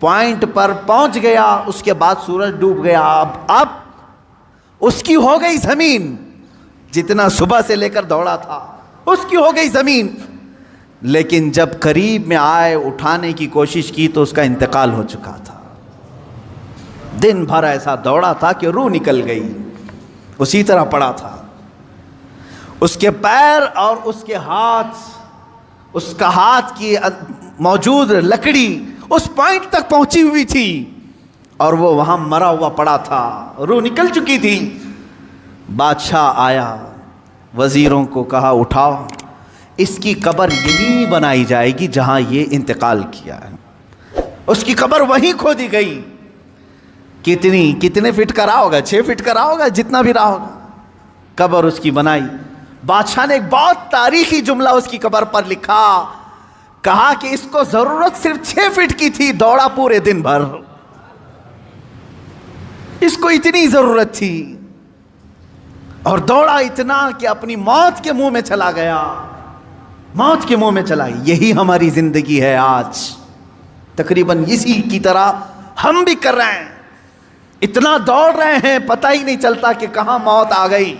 Point پر پہنچ گیا، اس کے بعد سورج ڈوب گیا. اب اس کی ہو گئی زمین، جتنا صبح سے لے کر دوڑا تھا اس کی ہو گئی زمین. لیکن جب قریب میں آئے اٹھانے کی کوشش کی تو اس کا انتقال ہو چکا تھا. دن بھر ایسا دوڑا تھا کہ روح نکل گئی، اسی طرح پڑا تھا. اس کے پیر اور اس کے ہاتھ، اس کا ہاتھ کی موجود لکڑی اس پوائنٹ تک پہنچی ہوئی تھی اور وہ وہاں مرا ہوا پڑا تھا، روح نکل چکی تھی. بادشاہ آیا، وزیروں کو کہا اٹھاؤ، اس کی قبر یہی بنائی جائے گی جہاں یہ انتقال کیا ہے. اس کی قبر وہیں کھودی گئی. کتنے فٹ کا رہا ہوگا؟ 6 فٹ کا رہا ہوگا، جتنا بھی رہا ہوگا. قبر اس کی بنائی. بادشاہ نے ایک بہت تاریخی جملہ اس کی قبر پر لکھا، کہا کہ اس کو ضرورت صرف 6 فٹ کی تھی، دوڑا پورے دن بھر، اس کو اتنی ضرورت تھی اور دوڑا اتنا کہ اپنی موت کے منہ میں چلا گیا. موت کے منہ میں چلا گیا. یہی ہماری زندگی ہے آج، تقریباً اسی کی طرح ہم بھی کر رہے ہیں. اتنا دوڑ رہے ہیں، پتہ ہی نہیں چلتا کہ کہاں موت آ گئی.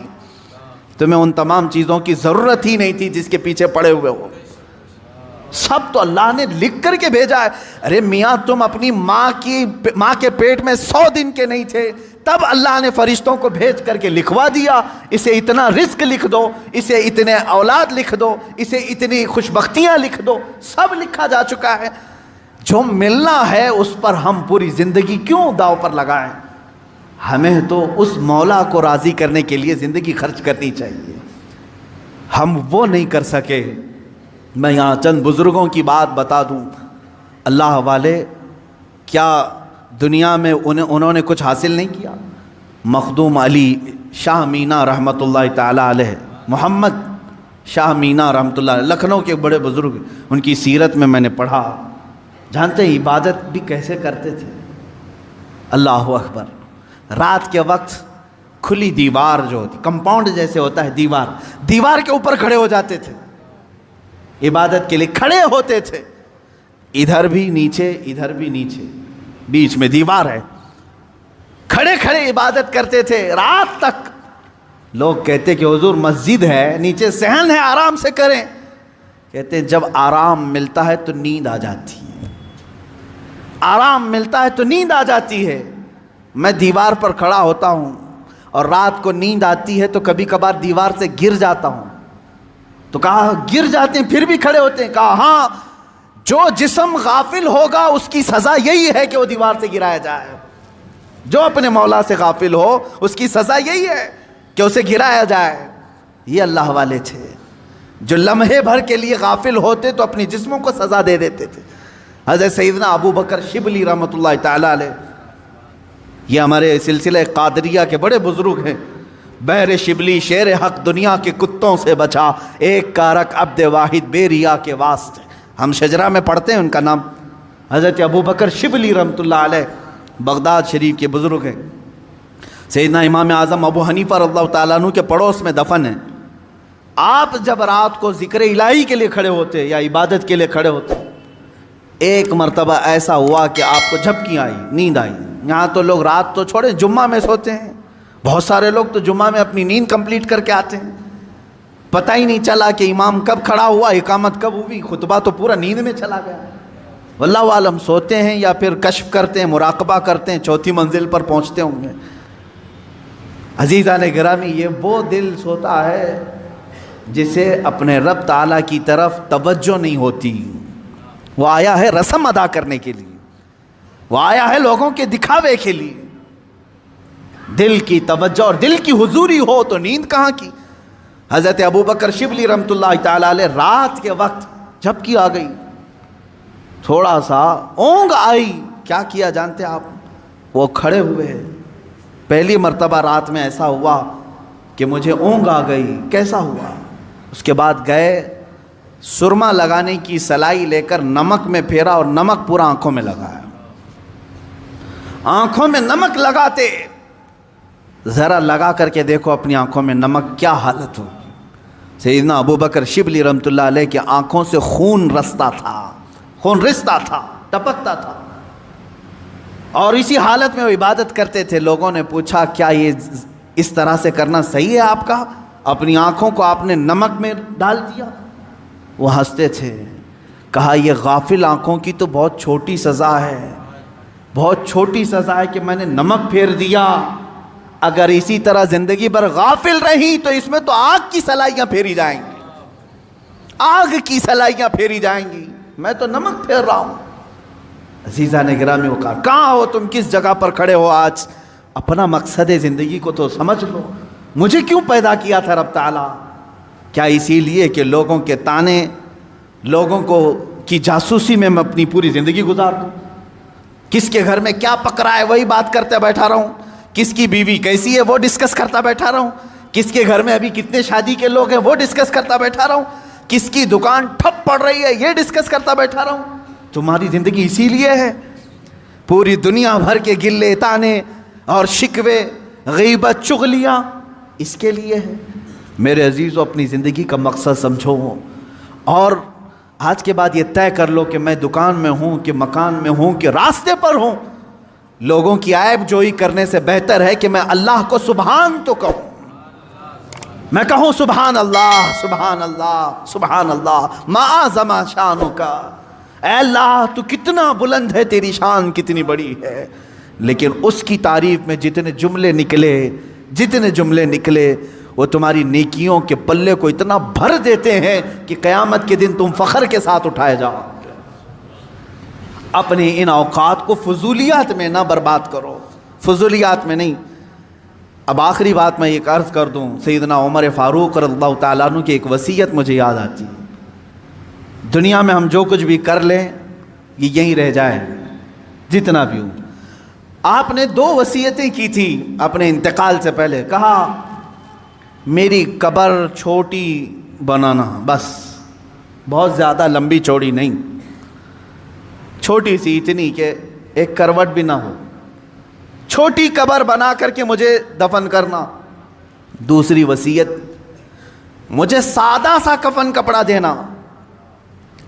تمہیں ان تمام چیزوں کی ضرورت ہی نہیں تھی جس کے پیچھے پڑے ہوئے ہو. سب تو اللہ نے لکھ کر کے بھیجا ہے. ارے میاں، تم اپنی ماں کے پیٹ میں 100 دن کے نہیں تھے، تب اللہ نے فرشتوں کو بھیج کر کے لکھوا دیا، اسے اتنا رزق لکھ دو، اسے اتنے اولاد لکھ دو، اسے اتنی خوشبختیاں لکھ دو. سب لکھا جا چکا ہے. جو ملنا ہے اس پر ہم پوری زندگی کیوں داؤ پر لگائیں؟ ہمیں تو اس مولا کو راضی کرنے کے لیے زندگی خرچ کرنی چاہیے. ہم وہ نہیں کر سکے. میں یہاں چند بزرگوں کی بات بتا دوں. اللہ والے کیا دنیا میں انہوں نے کچھ حاصل نہیں کیا؟ مخدوم علی شاہ مینا رحمۃ اللہ تعالی علیہ، محمد شاہ مینا رحمۃ اللہ علیہ، لکھنؤ کے بڑے بزرگ، ان کی سیرت میں نے پڑھا. جانتے ہیں عبادت بھی کیسے کرتے تھے؟ اللہ اکبر. رات کے وقت کھلی دیوار جو ہوتی، کمپاؤنڈ جیسے ہوتا ہے دیوار کے اوپر کھڑے ہو جاتے تھے، عبادت کے لیے کھڑے ہوتے تھے. ادھر بھی نیچے، ادھر بھی نیچے، بیچ میں دیوار ہے. کھڑے کھڑے عبادت کرتے تھے رات تک. لوگ کہتے کہ حضور مسجد ہے، نیچے صحن ہے، آرام سے کریں. کہتے جب آرام ملتا ہے تو نیند آ جاتی ہے، آرام ملتا ہے تو نیند آ جاتی ہے. میں دیوار پر کھڑا ہوتا ہوں اور رات کو نیند آتی ہے تو کبھی کبھار دیوار سے گر جاتا ہوں. تو کہا گر جاتے ہیں پھر بھی کھڑے ہوتے ہیں؟ کہا ہاں، جو جسم غافل ہوگا اس کی سزا یہی ہے کہ وہ دیوار سے گرایا جائے. جو اپنے مولا سے غافل ہو اس کی سزا یہی ہے کہ اسے گرایا جائے. یہ اللہ والے تھے جو لمحے بھر کے لیے غافل ہوتے تو اپنی جسموں کو سزا دے دیتے تھے. حضرت سیدنا ابو بکر شبلی رحمۃ اللہ تعالی علیہ، یہ ہمارے سلسلہ قادریہ کے بڑے بزرگ ہیں. بحر شبلی شیر حق دنیا کے کتوں سے بچا، ایک کارک عبد واحد بے ریا کے واسطے. ہم شجرہ میں پڑھتے ہیں ان کا نام. حضرت ابو بکر شبلی رحمۃ اللہ علیہ بغداد شریف کے بزرگ ہیں. سیدنا امام اعظم ابو حنیفہ رضی اللہ تعالیٰ عنہ کے پڑوس میں دفن ہیں. آپ جب رات کو ذکر الہی کے لیے کھڑے ہوتے یا عبادت کے لیے کھڑے ہوتے، ایک مرتبہ ایسا ہوا کہ آپ کو جھپکی آئی، نیند آئی. یہاں تو لوگ رات تو چھوڑے جمعہ میں سوتے ہیں، بہت سارے لوگ تو جمعہ میں اپنی نیند کمپلیٹ کر کے آتے ہیں. پتہ ہی نہیں چلا کہ امام کب کھڑا ہوا، اقامت کب ہوئی، خطبہ تو پورا نیند میں چلا گیا. واللہ عالم سوتے ہیں یا پھر کشف کرتے ہیں، مراقبہ کرتے ہیں، 4تھی منزل پر پہنچتے ہوں گے. عزیزان گرامی، یہ وہ دل سوتا ہے جسے اپنے رب تعالیٰ کی طرف توجہ نہیں ہوتی. وہ آیا ہے رسم ادا کرنے کے لیے، وہ آیا ہے لوگوں کے دکھاوے کے لیے. دل کی توجہ اور دل کی حضوری ہو تو نیند کہاں کی. حضرت ابو بکر شبلی رحمۃ اللہ تعالی علیہ رات کے وقت جھپکی آ گئی، تھوڑا سا اونگ آئی. کیا کیا جانتے آپ؟ وہ کھڑے ہوئے. پہلی مرتبہ رات میں ایسا ہوا کہ مجھے اونگ آ گئی. کیسا ہوا؟ اس کے بعد گئے، سرما لگانے کی سلائی لے کر نمک میں پھیرا اور نمک پورا آنکھوں میں لگایا. آنکھوں میں نمک لگاتے، ذرا لگا کر کے دیکھو اپنی آنکھوں میں نمک کیا حالت ہوگی. سیدنا ابو بکر شبلی رحمۃ اللہ علیہ کی آنکھوں سے خون رستا تھا، خون رستا تھا، ٹپکتا تھا. اور اسی حالت میں وہ عبادت کرتے تھے. لوگوں نے پوچھا کیا یہ اس طرح سے کرنا صحیح ہے آپ کا؟ اپنی آنکھوں کو آپ نے نمک میں ڈال دیا. وہ ہنستے تھے. کہا یہ غافل آنکھوں کی تو بہت چھوٹی سزا ہے, بہت چھوٹی سزا ہے کہ میں نے نمک پھیر دیا. اگر اسی طرح زندگی بھر غافل رہی تو اس میں تو آگ کی سلائیاں پھیری جائیں گی, آگ کی سلائیاں پھیری جائیں گی. میں تو نمک پھیر رہا ہوں. عزیزان گرامی وقار, کہاں ہو تم؟ کس جگہ پر کھڑے ہو آج؟ اپنا مقصد زندگی کو تو سمجھ لو. مجھے کیوں پیدا کیا تھا رب تعالیٰ؟ کیا اسی لیے کہ لوگوں کے تانے, لوگوں کو کی جاسوسی میں اپنی پوری زندگی گزار دوں؟ کس کے گھر میں کیا پک رہا ہے وہی بات کرتے بیٹھا رہا ہوں, کس کی بیوی کیسی ہے وہ ڈسکس کرتا بیٹھا رہا ہوں, کس کے گھر میں ابھی کتنے شادی کے لوگ ہیں وہ ڈسکس کرتا بیٹھا رہا ہوں, کس کی دکان ٹھپ پڑ رہی ہے یہ ڈسکس کرتا بیٹھا رہا ہوں؟ تمہاری زندگی اسی لیے ہے. پوری دنیا بھر کے گلے تانے اور شکوے, غیبت, چغلیاں اس کے لیے ہے. میرے عزیزو, اپنی زندگی کا مقصد سمجھو, اور آج کے بعد یہ طے کر لو کہ میں دکان میں ہوں کہ مکان میں ہوں کہ راستے پر ہوں, لوگوں کی عیب جوئی کرنے سے بہتر ہے کہ میں اللہ کو سبحان تو کہوں. میں کہوں سبحان اللہ, سبحان اللہ, سبحان اللہ, ما اعظم شانک. اے اللہ تو کتنا بلند ہے, تیری شان کتنی بڑی ہے. لیکن اس کی تعریف میں جتنے جملے نکلے وہ تمہاری نیکیوں کے پلے کو اتنا بھر دیتے ہیں کہ قیامت کے دن تم فخر کے ساتھ اٹھائے جاؤ. اپنے ان اوقات کو فضولیات میں نہ برباد کرو, فضولیات میں نہیں. اب آخری بات میں ایک عرض کر دوں, سیدنا عمر فاروق رضی اللہ تعالیٰ عنہ کی ایک وصیت مجھے یاد آتی ہے. دنیا میں ہم جو کچھ بھی کر لیں یہ یہیں رہ جائے, جتنا بھی ہوں. آپ نے 2 وصیتیں کی تھی اپنے انتقال سے پہلے. کہا میری قبر چھوٹی بنانا, بس بہت زیادہ لمبی چوڑی نہیں, چھوٹی سی, اتنی کہ ایک کروٹ بھی نہ ہو. چھوٹی قبر بنا کر کے مجھے دفن کرنا. دوسری وصیت, مجھے سادہ سا کفن کپڑا دینا,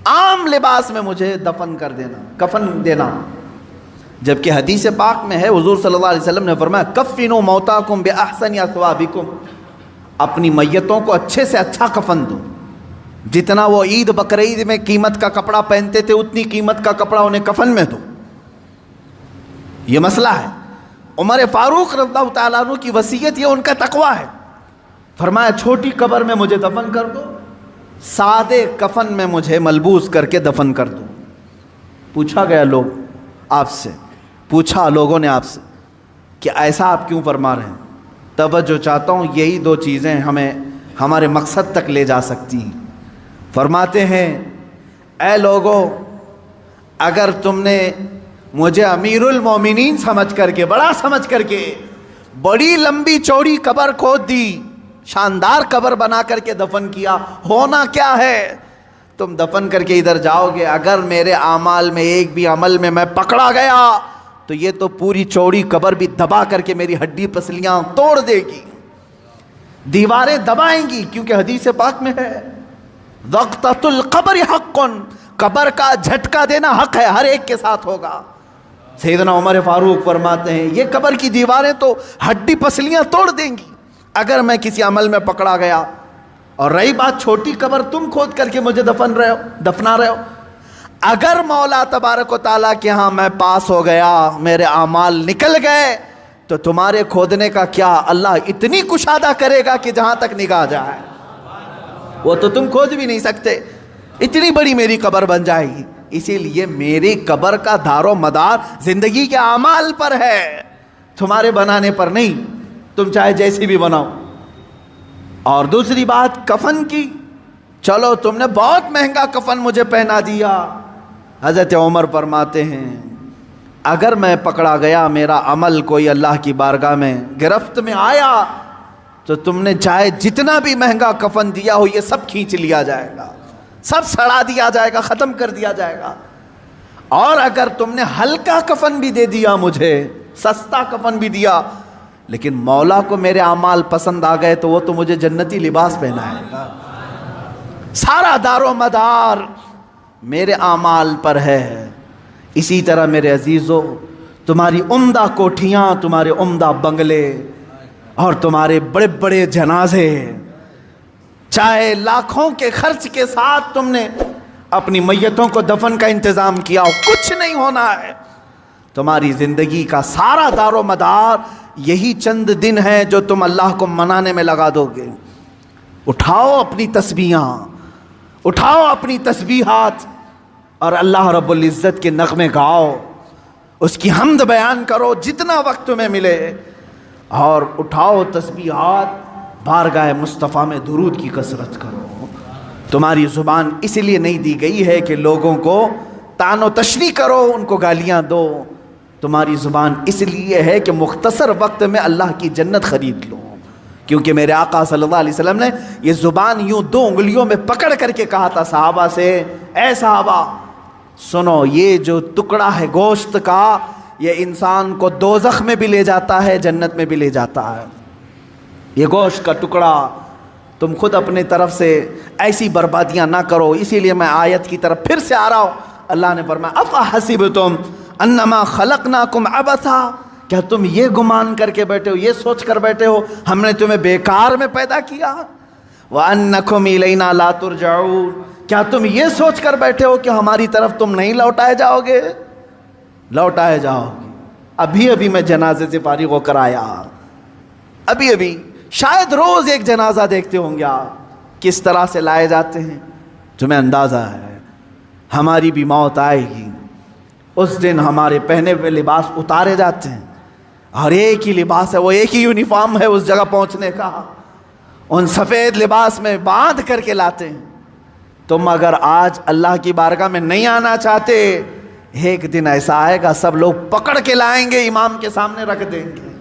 عام لباس میں مجھے دفن کر دینا, کفن دینا. جبکہ حدیث پاک میں ہے, حضور صلی اللہ علیہ وسلم نے فرمایا کفنوا موتاکم باحسن اثوابکم, اپنی میتوں کو اچھے سے اچھا کفن دو. جتنا وہ عید بقرعید میں قیمت کا کپڑا پہنتے تھے اتنی قیمت کا کپڑا انہیں کفن میں دو. یہ مسئلہ ہے. عمر فاروق رضی اللہ تعالیٰ عنہ کی وصیت, یہ ان کا تقویٰ ہے. فرمایا چھوٹی قبر میں مجھے دفن کر دو, سادے کفن میں مجھے ملبوس کر کے دفن کر دو. پوچھا گیا لوگوں نے آپ سے کہ ایسا آپ کیوں فرما رہے ہیں؟ توجہ چاہتا ہوں, یہی 2 چیزیں ہمیں ہمارے مقصد تک لے جا سکتی ہیں. فرماتے ہیں اے لوگو, اگر تم نے مجھے امیر المومنین سمجھ کر کے, بڑا سمجھ کر کے بڑی لمبی چوڑی قبر کھود دی, شاندار قبر بنا کر کے دفن کیا, ہونا کیا ہے؟ تم دفن کر کے ادھر جاؤ گے, اگر میرے اعمال میں ایک بھی عمل میں پکڑا گیا تو یہ تو پوری چوڑی قبر بھی دبا کر کے میری ہڈی پسلیاں توڑ دے گی, دیواریں دبائیں گی. کیونکہ حدیث پاک میں ہے وقتۃ القبر حق, قبر کا جھٹکا دینا حق ہے, ہر ایک کے ساتھ ہوگا. سیدنا عمر فاروق فرماتے ہیں یہ قبر کی دیواریں تو ہڈی پسلیاں توڑ دیں گی اگر میں کسی عمل میں پکڑا گیا. اور رہی بات چھوٹی قبر, تم کھود کر کے مجھے دفنا رہے ہو. اگر مولا تبارک و تعالیٰ کے ہاں میں پاس ہو گیا, میرے اعمال نکل گئے, تو تمہارے کھودنے کا کیا, اللہ اتنی کشادہ کرے گا کہ جہاں تک نگاہ جائے وہ تو تم کھود بھی نہیں سکتے, اتنی بڑی میری قبر بن جائے گی. اسی لیے میری قبر کا دار و مدار زندگی کے اعمال پر ہے, تمہارے بنانے پر نہیں, تم چاہے جیسی بھی بناؤ. اور دوسری بات کفن کی, چلو تم نے بہت مہنگا کفن مجھے پہنا دیا. حضرت عمر فرماتے ہیں اگر میں پکڑا گیا, میرا عمل کوئی اللہ کی بارگاہ میں گرفت میں آیا, تو تم نے چاہے جتنا بھی مہنگا کفن دیا ہو یہ سب کھینچ لیا جائے گا, سب سڑا دیا جائے گا, ختم کر دیا جائے گا. اور اگر تم نے ہلکا کفن بھی دے دیا مجھے, سستا کفن بھی دیا, لیکن مولا کو میرے اعمال پسند آ گئے تو وہ تو مجھے جنتی لباس پہنائے گا. سارا دار و مدار میرے اعمال پر ہے. اسی طرح میرے عزیزو, تمہاری عمدہ کوٹھیاں، تمہارے عمدہ بنگلے اور تمہارے بڑے بڑے جنازے، چاہے لاکھوں کے خرچ کے ساتھ تم نے اپنی میتوں کو دفن کا انتظام کیا ہو، کچھ نہیں ہونا ہے۔ تمہاری زندگی کا سارا دار و مدار یہی چند دن ہے جو تم اللہ کو منانے میں لگا دو گے۔ اٹھاؤ اپنی تسبیحاں، اٹھاؤ اپنی تسبیحات اور اللہ رب العزت کے نغمے گاؤ، اس کی حمد بیان کرو جتنا وقت تمہیں ملے، اور اٹھاؤ تسبیحات، بارگاہ مصطفیٰ میں درود کی کثرت کرو۔ تمہاری زبان اس لیے نہیں دی گئی ہے کہ لوگوں کو طعن و تشنیع کرو، ان کو گالیاں دو۔ تمہاری زبان اس لیے ہے کہ مختصر وقت میں اللہ کی جنت خرید لو، کیونکہ میرے آقا صلی اللہ علیہ وسلم نے یہ زبان یوں 2 انگلیوں میں پکڑ کر کے کہا تھا صحابہ سے، اے صحابہ سنو، یہ جو ٹکڑا ہے گوشت کا، یہ انسان کو دوزخ میں بھی لے جاتا ہے، جنت میں بھی لے جاتا ہے۔ یہ گوشت کا ٹکڑا، تم خود اپنے طرف سے ایسی بربادیاں نہ کرو۔ اسی لیے میں آیت کی طرف پھر سے آ رہا ہوں۔ اللہ نے فرمایا افحسبتم انما خلقناکم عبثا، کیا تم یہ گمان کر کے بیٹھے ہو، یہ سوچ کر بیٹھے ہو ہم نے تمہیں بیکار میں پیدا کیا؟ وَأَنَّكُمْ إِلَيْنَا لَا تُرْجَعُونَ، کیا تم یہ سوچ کر بیٹھے ہو کہ ہماری طرف تم نہیں لوٹائے جاؤ گے؟ لوٹائے جاؤ گے۔ ابھی ابھی میں جنازے سے فارغ ہو کر آیا، ابھی ابھی، شاید روز ایک جنازہ دیکھتے ہوں گے آپ، کس طرح سے لائے جاتے ہیں، تمہیں اندازہ ہے ہماری بھی موت آئے گی۔ اس دن ہمارے پہنے ہوئے لباس اتارے جاتے ہیں، اور ایک ہی لباس ہے، وہ ایک ہی یونیفارم ہے اس جگہ پہنچنے کا، ان سفید لباس میں باندھ کر کے لاتے ہیں۔ تم اگر آج اللہ کی بارگاہ میں نہیں آنا چاہتے، ایک دن ایسا آئے گا سب لوگ پکڑ کے لائیں گے، امام کے سامنے رکھ دیں گے۔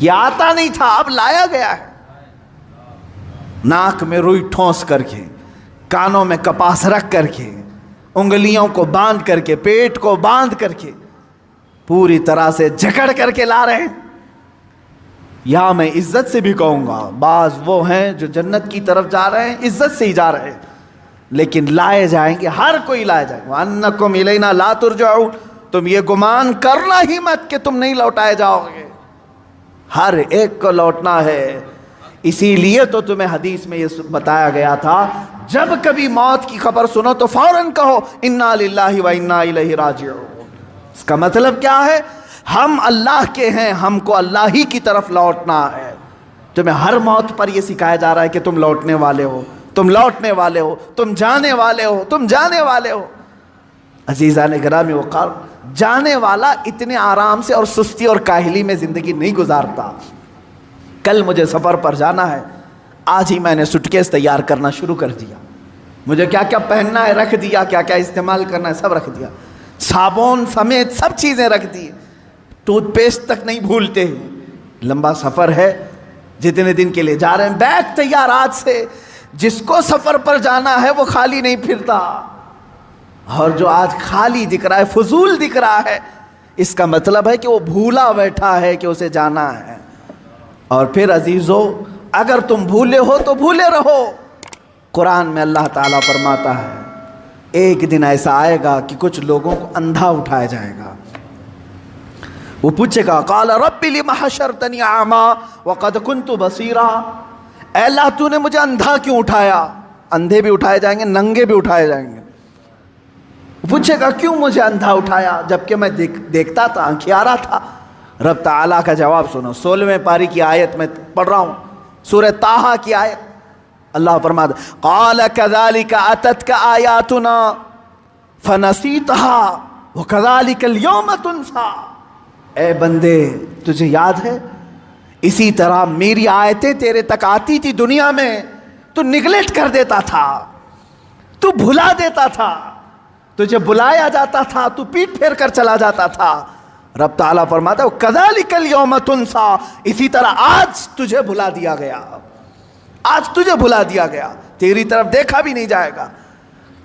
یہ آتا نہیں تھا، اب لایا گیا ہے۔ ناک میں روئی ٹھونس کر کے، کانوں میں کپاس رکھ کر کے، انگلیوں کو باندھ کر کے، پیٹ کو باندھ کر کے، پوری طرح سے جکڑ کر کے لا رہے ہیں۔ یا میں عزت سے بھی کہوں گا، بعض وہ ہیں جو جنت کی طرف جا رہے ہیں، عزت سے ہی جا رہے ہیں، لیکن لائے جائیں گے، ہر کوئی لائے جائے گا۔ وَأَنَّكُمْ إِلَيْنَا لَا تُرْجَعُونَ، تم یہ گمان کرنا ہی مت کہ تم نہیں لوٹائے جاؤ گے، ہر ایک کو لوٹنا ہے۔ اسی لیے تو تمہیں حدیث میں یہ بتایا گیا تھا، جب کبھی موت کی خبر سنو تو فوراً کہو اِنَّا لِلَّهِ وَإِنَّا إِلَيْهِ رَاجِعُونَ۔ اس کا مطلب کیا ہے؟ ہم اللہ کے ہیں، ہم کو اللہ ہی کی طرف لوٹنا ہے۔ تمہیں ہر موت پر یہ سکھایا جا رہا ہے کہ تم لوٹنے والے ہو، تم لوٹنے والے ہو، تم جانے والے ہو، تم جانے والے ہو۔ عزیزان گرامی وقار، جانے والا اتنے آرام سے اور سستی اور کاہلی میں زندگی نہیں گزارتا۔ کل مجھے سفر پر جانا ہے، آج ہی میں نے سوٹکیس تیار کرنا شروع کر دیا، مجھے کیا کیا پہننا ہے رکھ دیا، کیا کیا استعمال کرنا ہے سب رکھ دیا، صابن سمیت سب چیزیں رکھ دی، ٹوتھ پیسٹ تک نہیں بھولتے۔ لمبا سفر ہے، جتنے دن کے لیے جا رہے ہیں، بیگ تیار آج سے۔ جس کو سفر پر جانا ہے وہ خالی نہیں پھرتا، اور جو آج خالی دکھ رہا ہے، فضول دکھ رہا ہے، اس کا مطلب ہے کہ وہ بھولا بیٹھا ہے کہ اسے جانا ہے۔ اور پھر عزیزو، اگر تم بھولے ہو تو بھولے رہو۔ قرآن میں اللہ تعالیٰ فرماتا ہے ایک دن ایسا آئے گا کہ کچھ لوگوں کو اندھا اٹھایا جائے گا، وہ پوچھے گا قال رب لم حشرتنی اعما وقد كنت بصیرا، اے اللہ تو نے مجھے اندھا کیوں اٹھایا؟ اندھے بھی اٹھائے جائیں گے، ننگے بھی اٹھائے جائیں گے۔ پوچھے گا کیوں مجھے اندھا اٹھایا جبکہ میں دیکھتا تھا، آنکھیارا تھا؟ رب تعالیٰ کا جواب سنو، 16ویں پاری کی آیت میں پڑھ رہا ہوں، سورہ طٰہٰ کی آیت۔ اللہ فرماتا قال كذلك اتتك آیاتنا فنسیتها وكذلك اليوم تنسى، اے بندے تجھے یاد ہے اسی طرح میری آیتیں تیرے تک آتی تھی دنیا میں، تو نگلیکٹ کر دیتا تھا، تو بھلا دیتا تھا، تجھے بلایا جاتا تھا تو پیٹ پھیر کر چلا جاتا تھا۔ رب تعالیٰ فرماتا ہے کذالک الیوم تنسیٰ، اسی طرح آج تجھے بھلا دیا گیا، آج تجھے بھلا دیا گیا، تیری طرف دیکھا بھی نہیں جائے گا۔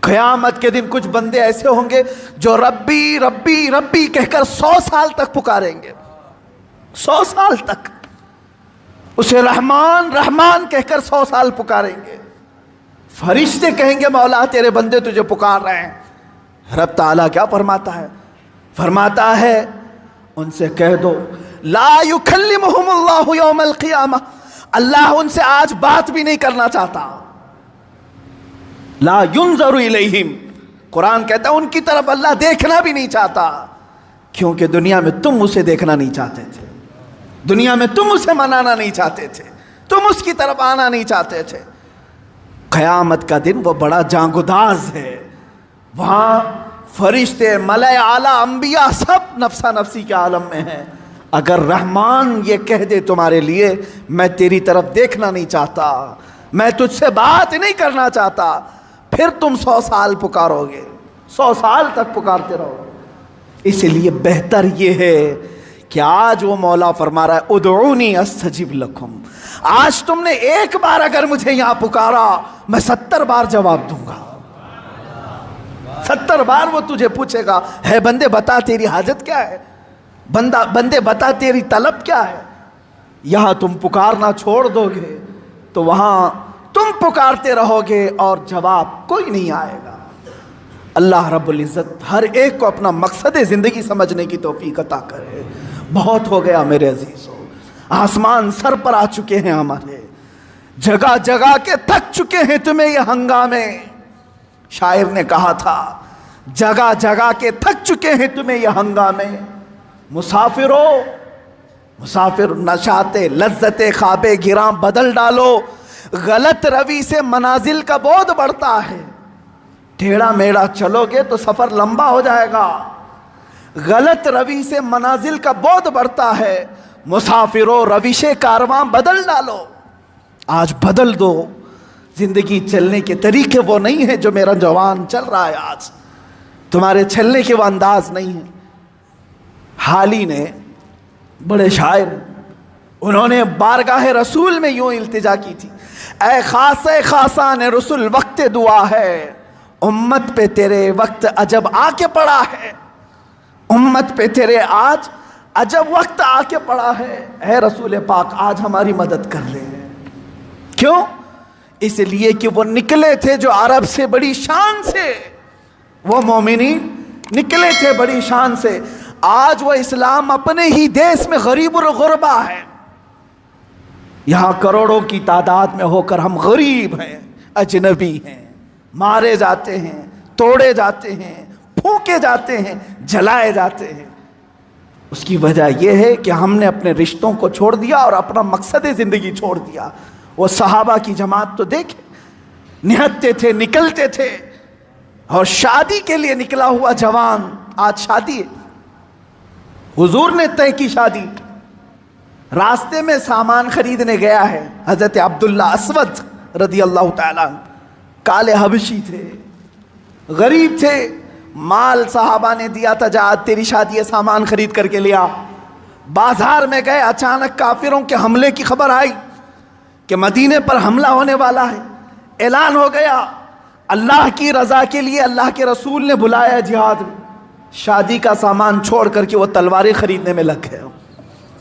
قیامت کے دن کچھ بندے ایسے ہوں گے جو ربی ربی ربی کہہ کر 100 سال تک پکاریں گے، 100 سال تک اسے رحمان رحمان کہہ کر 100 سال پکاریں گے۔ فرشتے کہیں گے مولا تیرے بندے تجھے پکار رہے ہیں۔ رب تعالیٰ کیا فرماتا ہے؟ فرماتا ہے ان سے کہہ دو لا یکلمہم اللہ یوم القیامہ، اللہ ان سے آج بات بھی نہیں کرنا چاہتا. لا ینظر الیہم، قرآن کہتا ہے ان کی طرف اللہ دیکھنا بھی نہیں چاہتا، کیونکہ دنیا میں تم اسے دیکھنا نہیں چاہتے تھے، دنیا میں تم اسے منانا نہیں چاہتے تھے، تم اس کی طرف آنا نہیں چاہتے تھے. قیامت کا دن وہ بڑا جانگداز ہے، وہاں فرشتے، ملائے اعلیٰ، انبیاء سب نفسا نفسی کے عالم میں ہیں. اگر رحمان یہ کہہ دے تمہارے لیے میں تیری طرف دیکھنا نہیں چاہتا، میں تجھ سے بات نہیں کرنا چاہتا، پھر تم 100 سال پکارو گے، 100 سال تک پکارتے رہو گے. اس لیے بہتر یہ ہے کہ آج وہ مولا فرما رہا ہے ادعونی استجب لکم. آج تم نے ایک بار اگر مجھے یہاں پکارا میں 70 بار جواب دوں گا. 70 بار وہ تجھے پوچھے گا ہے بندے بتا تیری حاجت کیا ہے، بندے بتا تیری طلب کیا ہے. یہاں تم پکارنا چھوڑ دو گے تو وہاں تم پکارتے رہو گے اور جواب کوئی نہیں آئے گا. اللہ رب العزت ہر ایک کو اپنا مقصد زندگی سمجھنے کی توفیق عطا کرے. بہت ہو گیا میرے عزیزوں، آسمان سر پر آ چکے ہیں ہمارے، جگہ جگہ کے تھک چکے ہیں تمہیں یہ ہنگامے. شاعر نے کہا تھا جگہ جگہ کے تھک چکے ہیں تمہیں یہ ہنگامے. مسافرو، مسافر نشاتے لذت خواب گراں بدل ڈالو، غلط روی سے منازل کا بودھ بڑھتا ہے. ٹیڑھا میڑھا چلو گے تو سفر لمبا ہو جائے گا، غلط روی سے منازل کا بودھ بڑھتا ہے. مسافرو روش کارواں بدل ڈالو، آج بدل دو. زندگی چلنے کے طریقے وہ نہیں ہیں جو میرا جوان چل رہا ہے آج، تمہارے چلنے کے وہ انداز نہیں ہیں. حالی نے بڑے شاعر، انہوں نے بارگاہ رسول میں یوں التجا کی تھی، اے خاص خاصان رسول وقت دعا ہے، امت پہ تیرے وقت عجب آ کے پڑا ہے، امت پہ تیرے آج عجب وقت آ کے پڑا ہے. اے رسول پاک آج ہماری مدد کر لے. کیوں؟ اس لیے کہ وہ نکلے تھے جو عرب سے بڑی شان سے، وہ مومنین نکلے تھے بڑی شان سے. آج وہ اسلام اپنے ہی دیش میں غریب الغربا ہے. یہاں کروڑوں کی تعداد میں ہو کر ہم غریب ہیں، اجنبی ہیں، مارے جاتے ہیں، توڑے جاتے ہیں، پھونکے جاتے ہیں، جلائے جاتے ہیں. اس کی وجہ یہ ہے کہ ہم نے اپنے رشتوں کو چھوڑ دیا اور اپنا مقصد زندگی چھوڑ دیا. وہ صحابہ کی جماعت تو دیکھیں، نہتے تھے، نکلتے تھے، اور شادی کے لیے نکلا ہوا جوان آج شادی ہے. حضور نے طے کی شادی، راستے میں سامان خریدنے گیا ہے. حضرت عبداللہ اسود رضی اللہ تعالیٰ عنہ کالے حبشی تھے، غریب تھے، مال صحابہ نے دیا تھا جا تیری شادی ہے سامان خرید کر کے لیا. بازار میں گئے، اچانک کافروں کے حملے کی خبر آئی کہ مدینے پر حملہ ہونے والا ہے. اعلان ہو گیا، اللہ کی رضا کے لیے اللہ کے رسول نے بلایا جہاد میں. شادی کا سامان چھوڑ کر کے وہ تلواریں خریدنے میں لگ گئے،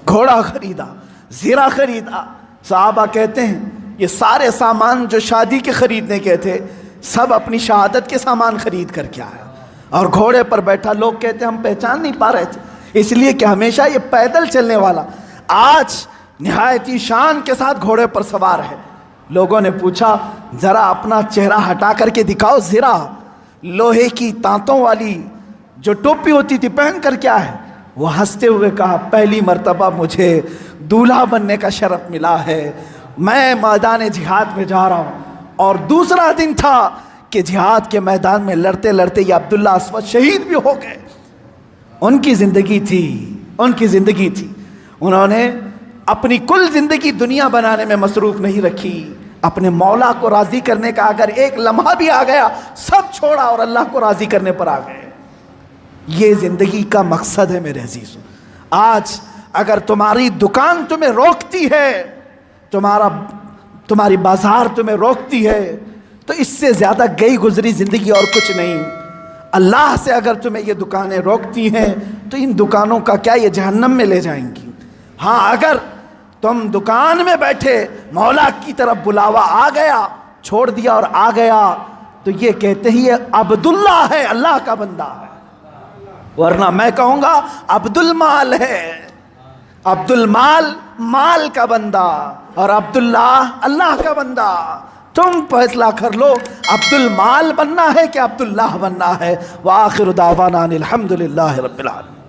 گھوڑا خریدا، زیرہ خریدا. صحابہ کہتے ہیں یہ سارے سامان جو شادی کے خریدنے کے تھے سب اپنی شہادت کے سامان خرید کر کے آیا، اور گھوڑے پر بیٹھا. لوگ کہتے ہیں ہم پہچان نہیں پا رہے تھے، اس لیے کہ ہمیشہ یہ پیدل چلنے والا آج نہایتی شان کے ساتھ گھوڑے پر سوار ہے. لوگوں نے پوچھا ذرا اپنا چہرہ ہٹا کر کے دکھاؤ، زیرہ لوہے کی تانتوں والی جو ٹوپی ہوتی تھی پہن کر کیا ہے. وہ ہنستے ہوئے کہا پہلی مرتبہ مجھے دولہا بننے کا شرف ملا ہے، میں میدان جہاد میں جا رہا ہوں. اور دوسرا دن تھا کہ جہاد کے میدان میں لڑتے لڑتے یہ عبداللہ اسود شہید بھی ہو گئے. ان کی زندگی تھی، ان کی زندگی تھی. انہوں نے اپنی کل زندگی دنیا بنانے میں مصروف نہیں رکھی، اپنے مولا کو راضی کرنے کا اگر ایک لمحہ بھی آ گیا سب چھوڑا اور اللہ کو راضی کرنے پر آ گئے. یہ زندگی کا مقصد ہے میرے عزیزوں. آج اگر تمہاری دکان تمہیں روکتی ہے، تمہاری بازار تمہیں روکتی ہے، تو اس سے زیادہ گئی گزری زندگی اور کچھ نہیں. اللہ سے اگر تمہیں یہ دکانیں روکتی ہیں تو ان دکانوں کا کیا یہ جہنم میں لے جائیں گی. ہاں اگر تم دکان میں بیٹھے مولا کی طرف بلاوا آ گیا، چھوڑ دیا اور آ گیا، تو یہ کہتے ہی یہ عبداللہ ہے، اللہ کا بندہ ہے. ورنہ میں کہوں گا عبد المال ہے، عبد المال مال کا بندہ اور عبداللہ اللہ کا بندہ۔ تم فیصلہ کر لو عبد المال بننا ہے کہ عبداللہ بننا ہے۔ وآخر دعوانا الحمدللہ رب العالمین۔